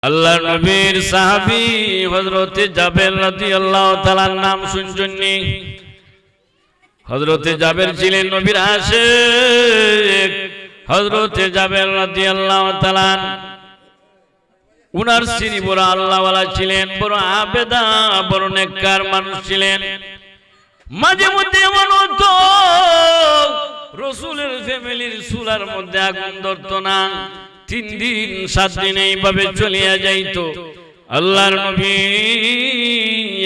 আল্লাহর নবীর সাহাবী হযরত জাবের রাদিয়াল্লাহু তাআলার নাম শুনছেননি? হযরত জাবের ছিলেন নবীর আশিক। হযরত জাবের রাদিয়াল্লাহু তাআলা উনার স্ত্রী বড় আল্লাহওয়ালা ছিলেন, বড় আবেদা, বড় নেককার মানুষ ছিলেন। মাঝে মধ্যে এমন হতো রাসূলের ফ্যামিলির চুলার মধ্যে আগুন ধরতো না, 3 দিন 7 দিন এইভাবে চলিয়া যাইতো। আল্লাহর নবী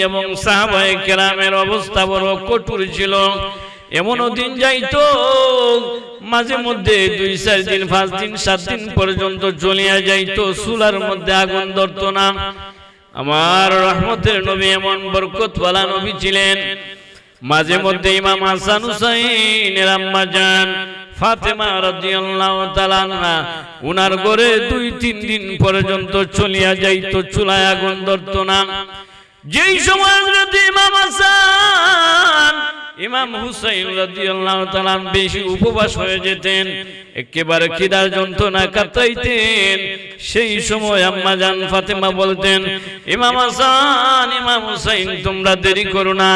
এবং সাহাবায়ে কেরামের অবস্থা বড় কঠোর ছিল। এমনও দিন যাইতো মাঝে মধ্যে 2-4 দিন 5 দিন 7 দিন পর্যন্ত চলিয়া যাইতো, চুলার মধ্যে আগুন ধরতো না। আমার রহমতের নবী এমন বরকতওয়ালা নবী ছিলেন। মাঝে মধ্যে ইমাম হাসান হুসাইনের আম্মা জান ফাতেমা রাদিয়াল্লাহু তাআলা আনহা উনার ঘরে 2-3 দিন পর্যন্ত চলিয়া যাইতো, চুলায় আগুন ধরতো না। যেই সময় যদি ইমাম হাসান ইমাম হুসাইন রাদিয়াল্লাহু তাআলা বেশি উপবাস হয়ে যেতেন, একেবারে খিদার যন্ত্রণা কাটাইতেন, সেই সময় আম্মা জান ফাতেমা বলতেন, ইমাম হাসান ইমাম হুসাইন তোমরা দেরি করো না,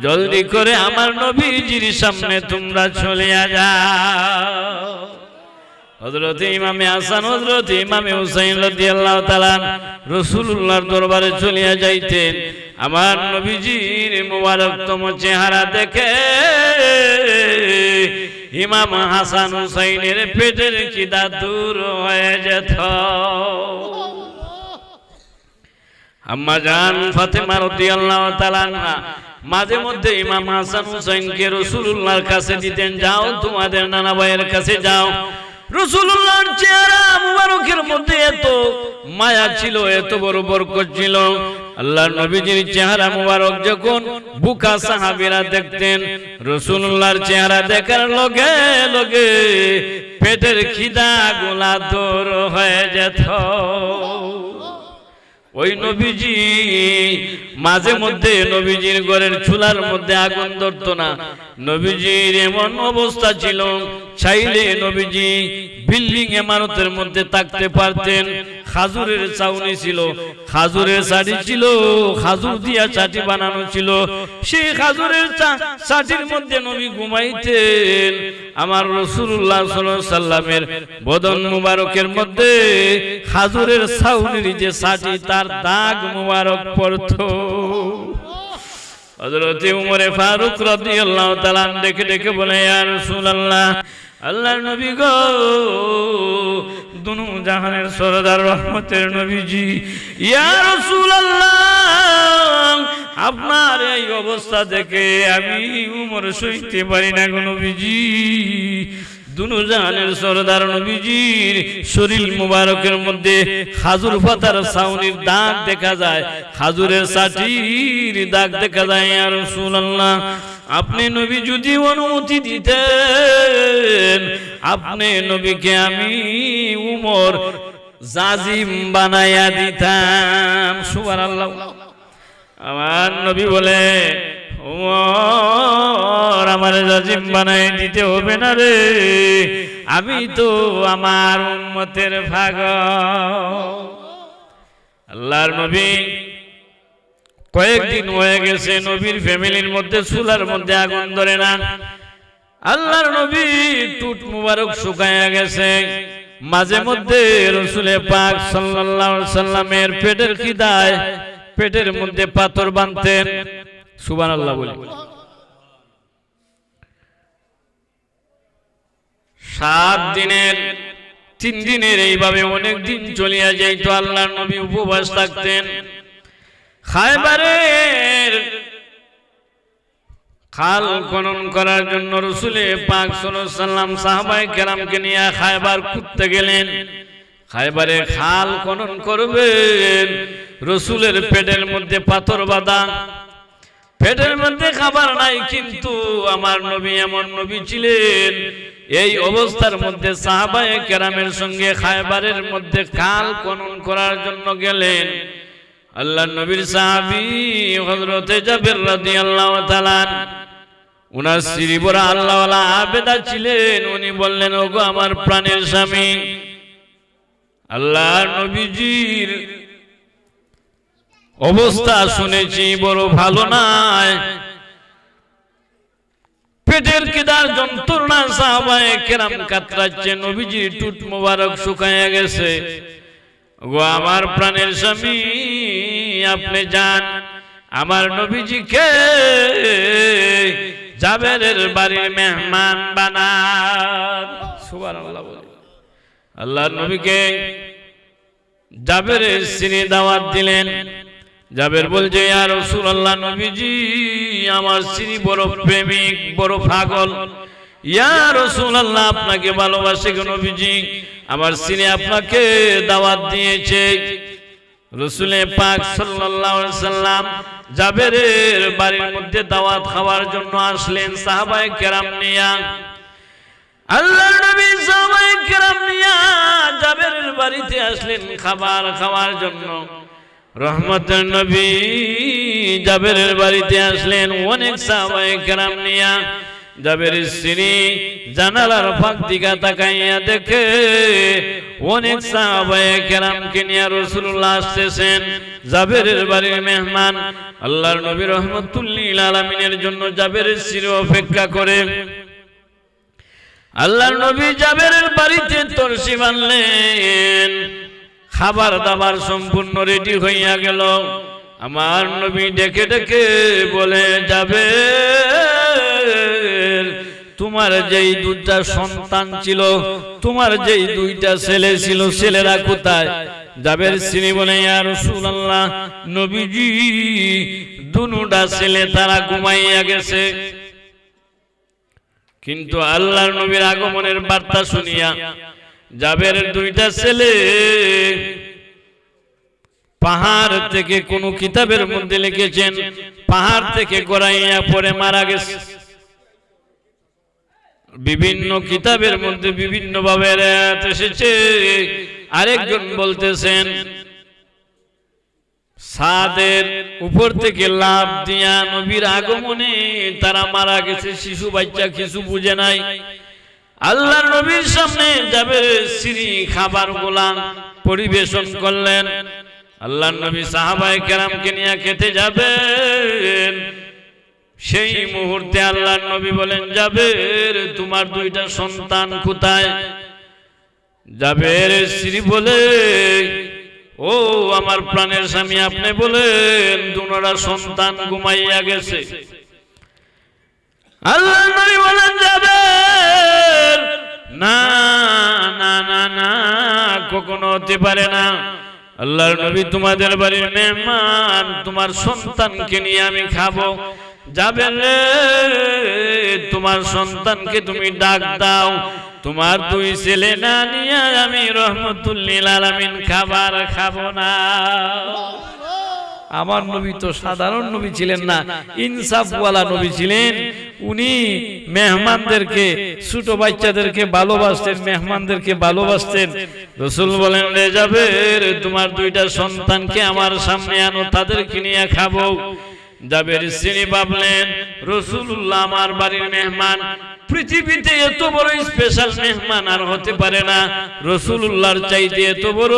জলদি করে আমার নবীজির সামনে তোমরা চলে যাও। হযরত ইমামে হাসান হযরত ইমামে হুসাইন রাদিয়াল্লাহু তাআলা রাসূলুল্লাহর দরবারে চলিয়া যাইতেন। আমার নবীজির মুবারকতম চেহারা দেখে ইমাম হাসান হুসাইনের পেটের খিদা দূর হয়ে যেত। আম্মা জান ফাতেমা রাদিয়াল্লাহু তাআলা মাঝে মধ্যে ইমাম হাসান হুসাইনকে রাসূলুল্লাহর কাছে দিতেন, যাও তোমাদের নানা ভাইয়ের কাছে যাও। রাসূলুল্লাহর চেহারা মুবারকের মধ্যে এত মায়া ছিল, এত বড় বরকত ছিল। আল্লাহর নবীজির চেহারা মুবারক যখন বুকা সাহাবীরা দেখতেন, রাসূলুল্লাহর চেহারা দেখার লগে লগে পেটের খিদা গুলা দূর হয়ে যেত। ওই নবীজি মাঝে মধ্যে নবীজির ঘরের চুলার মধ্যে আগুন ধরতো না। নবীজির এমন অবস্থা ছিল, চাইলে নবীজি বিল্ডিং ইমারতের মধ্যে থাকতে পারতেন। খাজুরের ছাউনি ছিল, খাজুরের চাটি ছিল, খাজুর দিয়া চাটি বানানো ছিল, সেই খাজুরের চাটির মধ্যে নবী ঘুমাইতেন। আমার রাসূলুল্লাহ সাল্লাল্লাহু আলাইহি সাল্লামের বদন মুবারকের মধ্যে খাজুরের ছাউনির যে চাটি তার দাগ মুবারক পড়তো। হযরত উমর ফারুক রাদিয়াল্লাহু তাআলা দেখে দেখে বলে, ইয়া রাসূলুল্লাহ, আল্লাহর নবী গো, দুনু জাহানের সরদার রহমতের নবীজি, ইয়া রাসূলুল্লাহ, আপনার এই অবস্থা দেখে আমি উমর সইতে পারি না গো নবীজি। দুনু জাহানের সরদার নবীজির শরীর মুবারকের মধ্যে খাজুর পাতার ছাউনির দাগ দেখা যায়, খাজুরের চাটির দাগ দেখা যায়। ইয়া রাসূলুল্লাহ, আপনি নবী যদি অনুমতি দিতেন, আপনি নবীকে আমি উমর জাজিম বানায়া দিতাম। সুবহানাল্লাহ। আমার নবী বলে, উমর আমার জাজিম বানায় দিতে হবে না রে, আমি তো আমার উম্মতের ভাগ। আল্লাহর নবী কয়েকদিন হয়ে গেছে নবীর ফ্যামিলির মধ্যে চুলার মধ্যে আগুন ধরে না। আল্লাহর নবী টুট মুবারক শুকায়া গেছে। মাঝে মধ্যে রাসূল পাক সাল্লাল্লাহু আলাইহি সাল্লামের পেটের খিদায় পেটের মধ্যে পাথর বাঁধতেন। সুবহানাল্লাহ বলি। 7 দিনের 3 দিনের এইভাবে অনেক দিন চলিয়া যাইতো। আল্লাহর নবী উপবাস থাকতেন। খায়বারের খাল খনন করার জন্য রাসূল পাক সাল্লাল্লাহু আলাইহি সাল্লাম সাহাবায়ে কেরামকে নিয়ে খায়বার করতে গেলেন। খায়বারে খাল খনন করবেন, রাসূলের পেটের মধ্যে পাথর বাঁধা, পেটের মধ্যে খাবার নাই, কিন্তু আমার নবী এমন নবী ছিলেন, এই অবস্থার মধ্যে সাহাবায়ে কেরামের সঙ্গে খায়বারের মধ্যে খাল খনন করার জন্য গেলেন। আল্লাহর নবীর সাহাবী হযরত জাবের রাদিয়াল্লাহু তাআলা উনার স্ত্রী বড় আল্লাহওয়ালা আবেদা ছিলেন। উনি বললেন, ওগো আমার প্রাণের স্বামী, আল্লাহর নবীজির অবস্থা শুনেছি বড় ভালো নয়, পেটের কিদার যন্ত্রণা সাহাবায়ে কেরাম কাতরাচ্ছে, নবীজির টুট মোবারক শুকায়া গেছে। গো আমার প্রাণের স্বামী, আপনি যান আমার নবীজিকে জাবেরের বাড়ির মেহমান বানান। সুবহানাল্লাহ বলে আল্লাহর নবীকে জাবেরের সিনে দাওয়াত দিলেন। জাবের বলছে, ইয়া রাসূলুল্লাহ, নবীজি আমার স্ত্রী বড় প্রেমিক, বড় পাগল। ইয়া রাসূলুল্লাহ, আপনাকে ভালোবাসে গো নবীজি, আমার স্ত্রী আপনাকে দাওয়াত দিয়েছে। রাসূল পাক সাল্লাল্লাহু আলাইহি সাল্লাম জাবেরের বাড়ির মধ্যে দাওয়াত খাওয়ার জন্য আসলেন সাহাবায়ে কেরাম নিয়া। আল্লাহর নবী সাহাবায়ে কেরাম নিয়া জাবেরের বাড়িতে আসলেন খাবার খাওয়ার জন্য। রহমতের নবী জাবেরের বাড়িতে আসলেন অনেক সাহাবায়ে কেরাম নিয়া। জাবেরের স্ত্রী জানালার ফাঁক দিকে তাকাইয়া দেখে অনেক সাহাবায়ে কেরামকে নিয়ে রাসূলুল্লাহ আসতেছেন, জাবেরের বাড়ির মেহমান। আল্লাহর নবী রাহমাতুল লিল আলামিনের জন্য জাবেরের স্ত্রী অপেক্ষা করে। আল্লাহর নবী জাবেরের বাড়িতে তরসি বানলেন, খাবার দাবার সম্পূর্ণ রেডি হইয়া গেল। আমার নবী ডেকে ডেকে বলে, জাবের, তোমার যেই দুইটা সন্তান ছিল, তোমার যেই দুইটা ছেলে ছিল, ছেলেরা কোথায়? জাবের স্ত্রী বলে, ইয়া রাসূলুল্লাহ, নবীজি দুনুটা ছেলে তারা ঘুমাইয়া গেছে। কিন্তু আল্লাহর নবীর আগমনের বার্তা শুনিয়া জাবেরের দুইটা ছেলে পাহাড় থেকে, কোন কিতাবের মধ্যে লিখেছেন পাহাড় থেকে গড়াইয়া পড়ে মারা গেছে। বিভিন্ন কিতাবের মধ্যে বিভিন্ন ভাবে এসেছে। আরেকজন বলতেছেন ছাদের উপর থেকে লাফ দিয়া নবীর আগমনে তারা মারা গেছে। শিশু বাচ্চা কিছু বুঝে নাই। আল্লাহর নবীর সামনে জাবেরের স্ত্রী খাবার গুলা পরিবেশন করলেন। আল্লাহর নবী সাহাবায়ে কেরামকে নিয়ে খেতে যাবেন। সেই মুহূর্তে আল্লাহর নবী বলেন, জাবের, তোমার দুইটা সন্তান কোথায়? জাবেরের স্ত্রী বলে, ও আমার প্রাণের স্বামী, আপনি বলেন দুনোটা সন্তান ঘুমাইয়া গেছে। আল্লাহর নবী বলেন, জাবের, না না না না, কখনো হতে পারে না। আল্লাহর নবী তোমাদের বাড়ির মেহমান, তোমার সন্তানকে নিয়ে আমি খাবো। জাবের রে, তোমার সন্তানকে তুমি ডাক দাও, তোমার দুই ছেলে না নিয়ে আমি রহমতুল লিল আলামিন খাবার খাবো না। আমার নবী তো সাধারণ নবী ছিলেন না, ইনসাফওয়ালা নবী ছিলেন। উনি মেহমানদেরকে, ছোট বাচ্চাদেরকে ভালোবাসতেন, মেহমানদেরকে ভালোবাসতেন। রাসূল বলেন, রে জাবের, তোমার দুইটা সন্তানকে আমার সামনে আনো, তাদেরকে নিয়ে খাবো। জাবের স্ত্রী ভাবলেন, রাসূলুল্লাহ আমার বাড়ির মেহমান, পৃথিবীতে এত বড় স্পেশাল মেহমান আর হতে পারে না। রাসূলুল্লাহর চাইতে এত বড়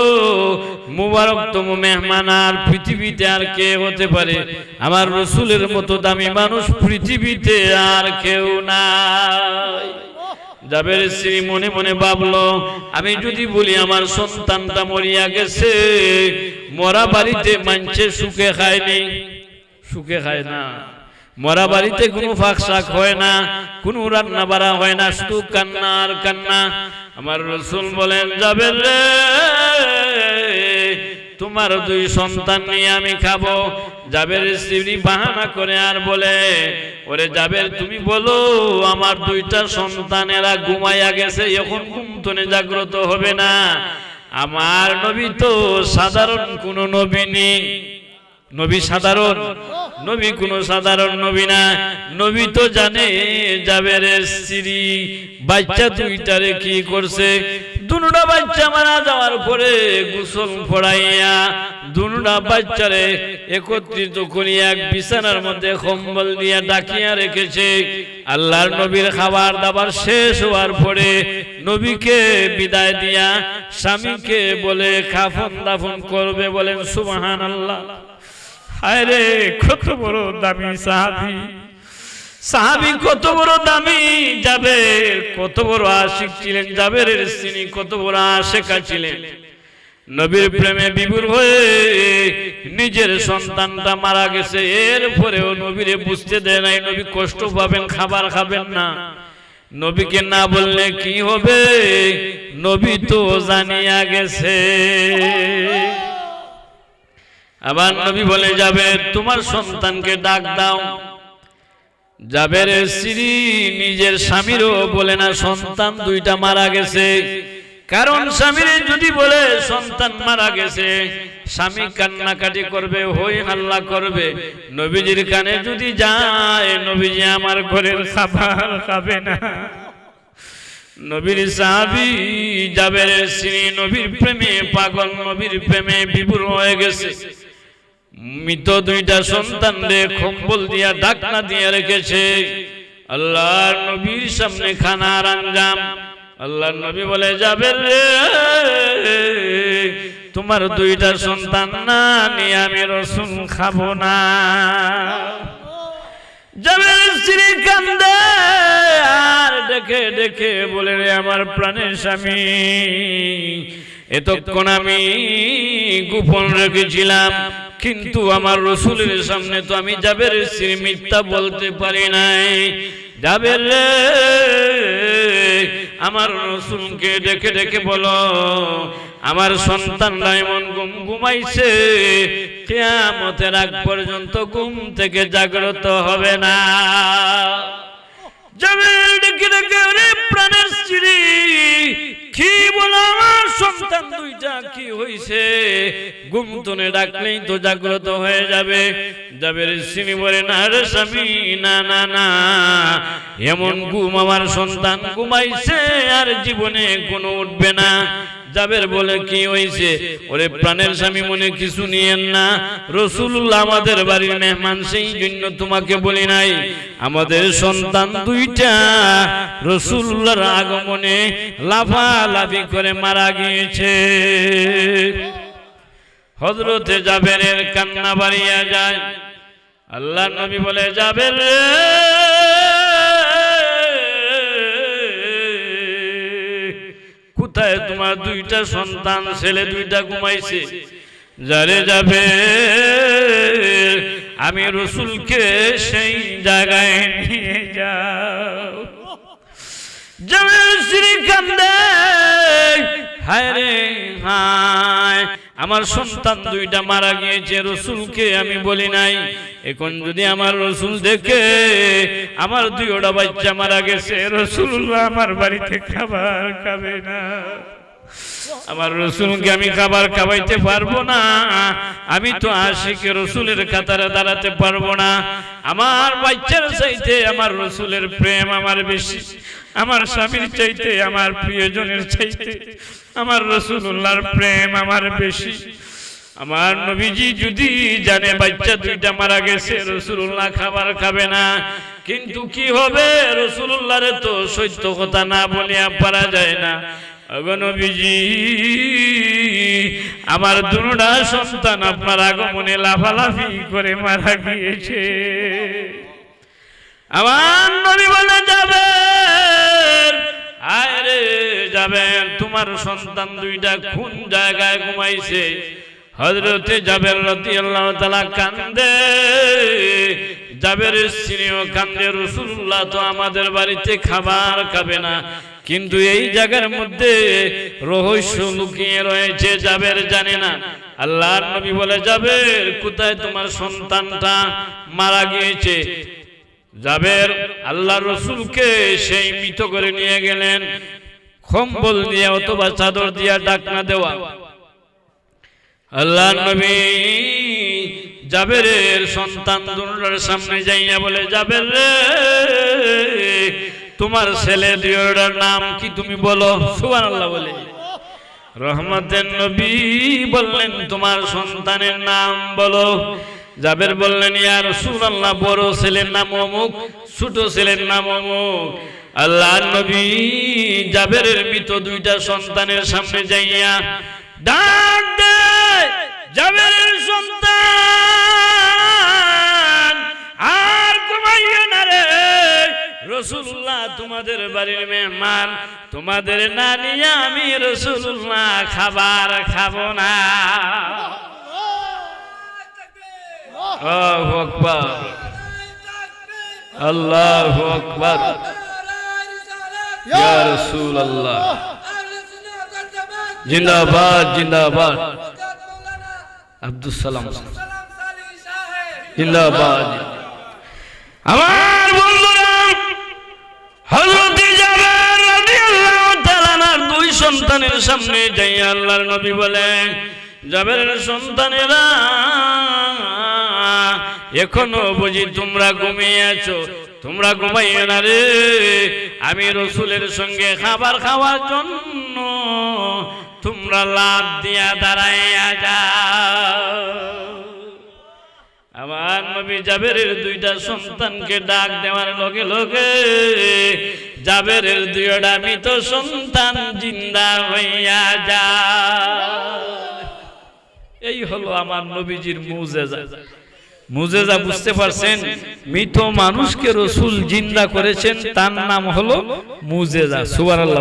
মুবারকতম মেহমান আর পৃথিবীতে আর কে হতে পারে? আমার রাসূলের মতো দামি মানুষ পৃথিবীতে আর কেউ নাই। জাবের স্ত্রী মনে মনে ভাবলো, আমি যদি বলি আমার সন্তানটা মরিয়া গেছে, মরা বাড়িতে মানছে সুখে খায়নি, সুখে খায় না। মরা বাড়িতে কোনো ফাঁক শাক হয় না, কোনো রান্না বাড়া হয় না, শুধু কান্না আর কান্না। আমার রাসূল বলেন, জাবের রে, তোমার দুই সন্তান নিয়ে আমি খাবো। জাবের স্ত্রী বাহানা করে আর বলে, ওরে জাবের, তুমি বলো আমার দুইটা সন্তানেরা ঘুমাইয়া গেছে, এখন ঘুম থেকে জাগ্রত হবে না। আমার নবী তো সাধারণ কোন নবী নেই। নবী সাধারণ নবী, কোন সাধারণ নবী না। নবী তো জানে জাবেরের স্ত্রী বাচ্চা দুইটারে কি করছে। দুনুটা বাচ্চা মারা যাওয়ার পরে গোসল পড়াইয়া দুনুটা বাচ্চারে একত্রিত করিয়া এক বিছানার মধ্যে কম্বল দিয়া ডাকিয়া রেখেছে। আল্লাহর নবীর খাবার দাবার শেষ হওয়ার পরে নবীকে বিদায় দিয়া স্বামীকে বলে কাফন দাফন করবে। বলেন সুবহানাল্লাহ। হায় রে, কত বড় দামি সাহাবী, সাহাবী কত বড় দামি, জাবের কত বড় আশিক ছিলেন, জাবেরের স্ত্রী কত বড় আশেকা ছিলেন। নবীর প্রেমে বিভোর হয়ে নিজের সন্তানটা মারা গেছে, এরপরেও নবীরে বুঝতে দেয় নাই নবী কষ্ট পাবেন, খাবার খাবেন না। নবীকে না বললে কি হবে, নবী তো জানিয়া গেছে। আবার নবী বলে যাবে তোমার সন্তানকে ডাক দাও। জাবেরের স্ত্রী নিজের স্বামীরও বলে না, সন্তান দুইটা মারা গেছে। কারণ স্বামীর যদি বলে সন্তান মারা গেছে, স্বামী কান্নাকাটি করবে, হই হাল্লা করবে। নবীজির কানে যদি যায়, নবীজি আমার ঘরের খাবার খাবে না। নবীর সাহাবী জাবেরের স্ত্রী নবীর প্রেমে পাগল, নবীর প্রেমে বিভোর হয়ে গেছে। মৃত দুইটা সন্তান রে কম্বল দিয়া ঢাকনা দিয়ে রেখেছে। আল্লাহর নবীর সামনে খানার আঞ্জাম। আল্লাহর নবী বলে যাবে রে, তোমার দুইটা সন্তান না নিয়ে আমি রসুল খাবো না। জাবেরের স্ত্রী কান্দে আর ডেকে ডেকে বলে রে আমার প্রাণের স্বামী, এতক্ষণ আমি গোপন রেখেছিলাম, কিন্তু আমার রসুলের সামনে তো আমি জাবেরের স্ত্রী মিথ্যা বলতে পারি নাই। জাবের রে, আমার রসুলকে ডেকে ডেকে বলো আমার সন্তানরা এমন ঘুমাইছে, কিয়ামতের আগ পর্যন্ত ঘুম থেকে জাগ্রত হবে না। জাবের ডেকে ডেকে ওরে প্রাণের স্ত্রী কি বলো, আমার সন্তান দুইটা কি হইছে, ঘুম তনে ডাকলেই তো জাগ্রত হয়ে যাবে। জাবের স্ত্রী বলে না রে স্বামী, না না না, এমন ঘুম আমার সন্তান ঘুমাইছে আর জীবনে কোনো উঠবে না। জাবের বলে কি হইছে, ওরে প্রাণের স্বামী মনে কিছু নিয়েন না, রাসূলুল্লাহ আমাদের বাড়ির মেহমান, সেই জন্য তোমাকে বলি নাই। আমাদের সন্তান দুইটা রাসূলুল্লাহর আগমনে লাফালাফি করে মারা গিয়েছে। হযরতে জাবেরের কান্না বাড়িয়া যায়। আল্লাহর নবী বলে জাবের রে, কোথায় তোমার দুইটা সন্তান, ছেলে দুইটা ঘুমাইছে? যারে যাবে আমি রসুলকে সেই জায়গায় নিয়ে যাও। জাবের স্ত্রী কান্দে, হায় রে হায়, আমার সন্তান দুইটা মারা গিয়েছে, রসুলকে আমি বলি নাই। এখন যদি আমার রসুল দেখে আমার দুইটা বাচ্চা মারা গেছে, রাসূলুল্লাহ আমার বাড়িতে খাবার খাবে না, আমার রসুলকে আমি খাবার খাওয়াইতে পারবো না। আমি তো আশিকে রসুলের কাতারে দাঁড়াতে পারবো না। আমার বাচ্চার চাইতে আমার রসুলের প্রেম আমার বেশি, আমার স্বামীর চাইতে, আমার প্রিয়জনের চাইতে আমার রাসূলুল্লাহর প্রেম আমার বেশি। আমার নবীজি যদি জানে বাচ্চা দুইটা মারা গেছে, রাসূলুল্লাহ খাবার খাবে না, কিন্তু কি হবে, রাসূলুল্লাহরে তো সত্য কথা না বলিয়া পারা যায় না। ওগো নবীজি, আমার দুটা সন্তান আপনার আগমনে লাফালাফি করে মারা গিয়েছে। আমার নবী বলে যাবে, আয় রে যাবেন, তোমার সন্তান দুইটা কোন জায়গায় ঘুমাইছে? হযরতে জাবের রাদিয়াল্লাহু তাআলা কান্দে, জাবেরের স্ত্রীও কান্দে, রাসূলুল্লাহ তো আমাদের বাড়িতে খাবার খাবে না, কিন্তু এই জায়গার মধ্যে রহস্য লুকিয়ে রয়েছে, জাবের জানে না। আল্লাহর নবী বলে জাবের, কোথায় তোমার সন্তানটা মারা গিয়েছে? জাবের আল্লাহর রাসূলকে সেই মৃত করে নিয়ে গেলেন, কম্বল দিয়ে অথবা চাদর দিয়া ঢাকনা দেওয়া। আল্লাহর নবী জাবেরের সন্তান দুটার সামনে যাইয়া বলে, জাবের রে, তোমার ছেলে দুইটার নাম কি তুমি বলো? সুবহানাল্লাহ বলে রহমতের নবী বললেন তোমার সন্তানের নাম বলো। জাবের বললেন ইয়া রাসূলুল্লাহ বড় ছেলের নাম অমুক, ছোট ছেলের নাম অমুক। আল্লাহর নবী জাবেরের মৃত দুইটা সন্তানের সামনে যাইয়া ডাক দেয়, জাবেরের সন্তান আর ঘুমাইও না রে, রাসূলুল্লাহ তোমাদের বাড়ির মেহমান, তোমাদের না নিয়ে আমি রাসূলুল্লাহ খাবার খাবো না। আল্লাহু আকবার, আল্লাহু আকবার, ইয়া রাসূলুল্লাহ জিন্দাবাদ জিন্দাবাদ, আব্দুল সালাম জিন্দাবাদ। আমার বন্ধুরা, হযরত জাবের রাদিয়াল্লাহু তাআলা আনহু দুই সন্তানের সামনে যাইয়া আল্লাহর নবী বলেন, জাবেরের সন্তানেরা এখনো বুঝি তোমরা ঘুমিয়ে আছো? তোমরা ঘুমাইও না রে, আমি রাসূলের সঙ্গে খাবার খাওয়ার জন্য তোমরা লাফ দিয়া দাঁড়াইয়া যাও। আমার নবী জাবেরের দুইটা সন্তানকে ডাক দেওয়ার লগে লগে জাবেরের দুইটা মৃত সন্তান জিন্দা হইয়া যায়। এই হলো আমার নবীজির মুজিজা। মুজিজা বুঝতে পারছেন? মৃত মানুষকে রাসূল জিন্দা করেছেন, তার নাম হলো মুজিজা। সুবহানাল্লাহ।